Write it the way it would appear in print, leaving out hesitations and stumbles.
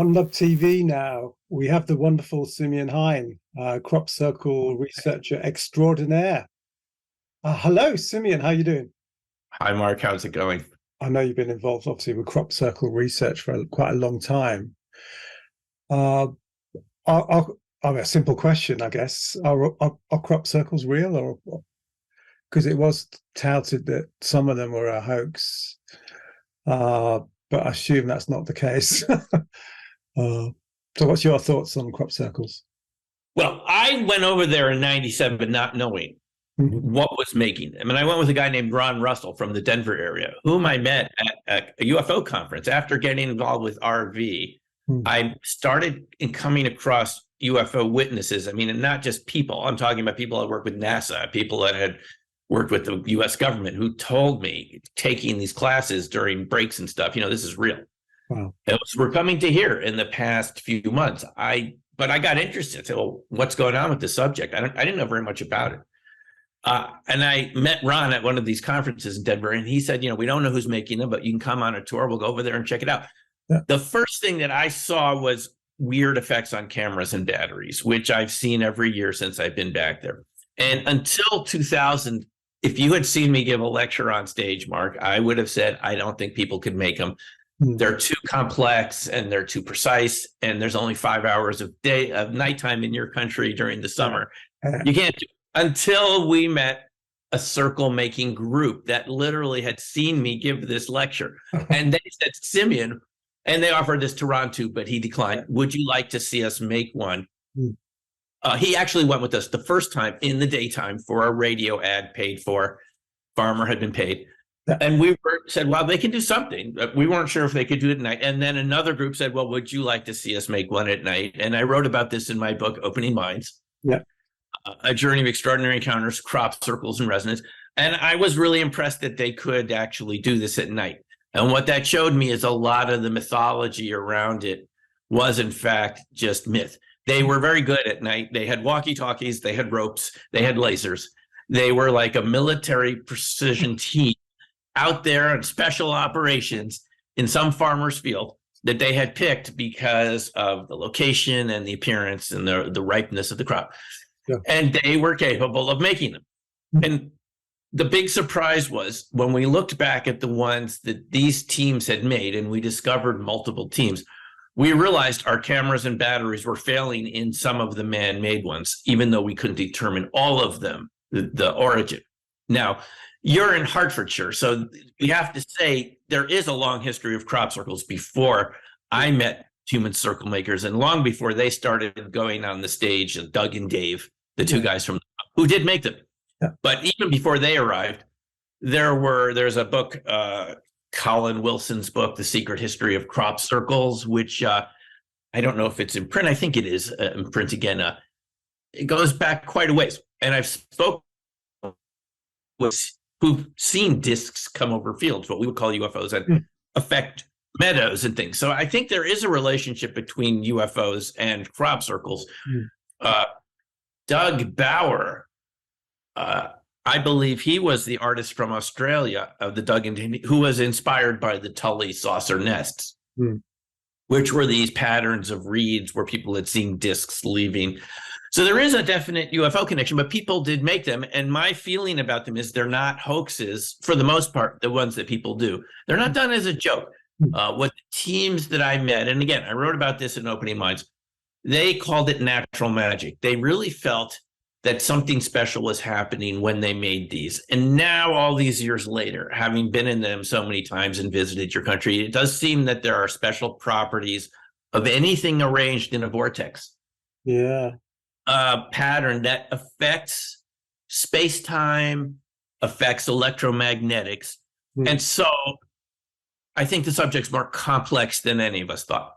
On Nub TV now, we have the wonderful Simeon Hein, Crop Circle researcher extraordinaire. Hello, Simeon. How are you doing? Hi, Mark. How's it going? I know you've been involved, obviously, with Crop Circle research for quite a long time. Uh, I mean, a simple question, I guess. Are crop circles real, or because it was touted that some of them were a hoax, but I assume that's not the case. So what's your thoughts on crop circles? Well, I went over there in '97 not knowing what was making them. And I went with a guy named Ron Russell from the Denver area, whom I met at a UFO conference. After getting involved with RV, I started coming across UFO witnesses. I mean, and not just people. I'm talking about people that work with NASA, people that had worked with the US government who told me, taking these classes during breaks and stuff, this is real. Wow. We're coming to hear in the past few months. But I got interested. I said, well, what's going on with the subject? I didn't know very much about it. And I met Ron at one of these conferences in Denver, and he said, we don't know who's making them, but you can come on a tour. We'll go over there and check it out. Yeah. The first thing that I saw was weird effects on cameras and batteries, which I've seen every year since I've been back there. And until 2000, if you had seen me give a lecture on stage, Mark, I would have said, I don't think people could make them. They're too complex and they're too precise. And there's only 5 hours of nighttime in your country during the summer. You can't do it. Until we met a circle making group that literally had seen me give this lecture. And they said, Simeon, and they offered this to Ron too, but he declined. Would you like to see us make one? He actually went with us the first time in the daytime for a radio ad paid for. Farmer had been paid. And we said, well, they can do something. We weren't sure if they could do it at night. And then another group said, well, would you like to see us make one at night? And I wrote about this in my book, Opening Minds. Yeah. A Journey of Extraordinary Encounters, Crop Circles and Resonance. And I was really impressed that they could actually do this at night. And what that showed me is a lot of the mythology around it was, in fact, just myth. They were very good at night. They had walkie-talkies, they had ropes, they had lasers. They were like a military precision team out there on special operations in some farmer's field that they had picked because of the location and the appearance and the ripeness of the crop. Yeah. And they were capable of making them. And the big surprise was when we looked back at the ones that these teams had made, and we discovered multiple teams, we realized our cameras and batteries were failing in some of the man-made ones, even though we couldn't determine all of them, the origin. Now, you're in Hertfordshire, so we have to say there is a long history of crop circles before I met human circle makers, and long before they started going on the stage, and Doug and Dave, the two guys from who did make them. Yeah. But even before they arrived, there's a book, Colin Wilson's book, The Secret History of Crop Circles, which I don't know if it's in print. I think it is in print again. It goes back quite a ways. And I've spoken with who've seen discs come over fields, what we would call UFOs, and affect meadows and things. So I think there is a relationship between UFOs and crop circles. Doug Bauer, I believe he was the artist from Australia of the Doug and who was inspired by the Tully saucer nests, which were these patterns of reeds where people had seen discs leaving. So there is a definite UFO connection, but people did make them. And my feeling about them is they're not hoaxes for the most part, the ones that people do. They're not done as a joke. What the teams that I met, and again, I wrote about this in Opening Minds, they called it natural magic. They really felt that something special was happening when they made these. And now, all these years later, having been in them so many times and visited your country, it does seem that there are special properties of anything arranged in a vortex. Yeah. Pattern that affects space-time, affects electromagnetics. And so I think the subject's more complex than any of us thought.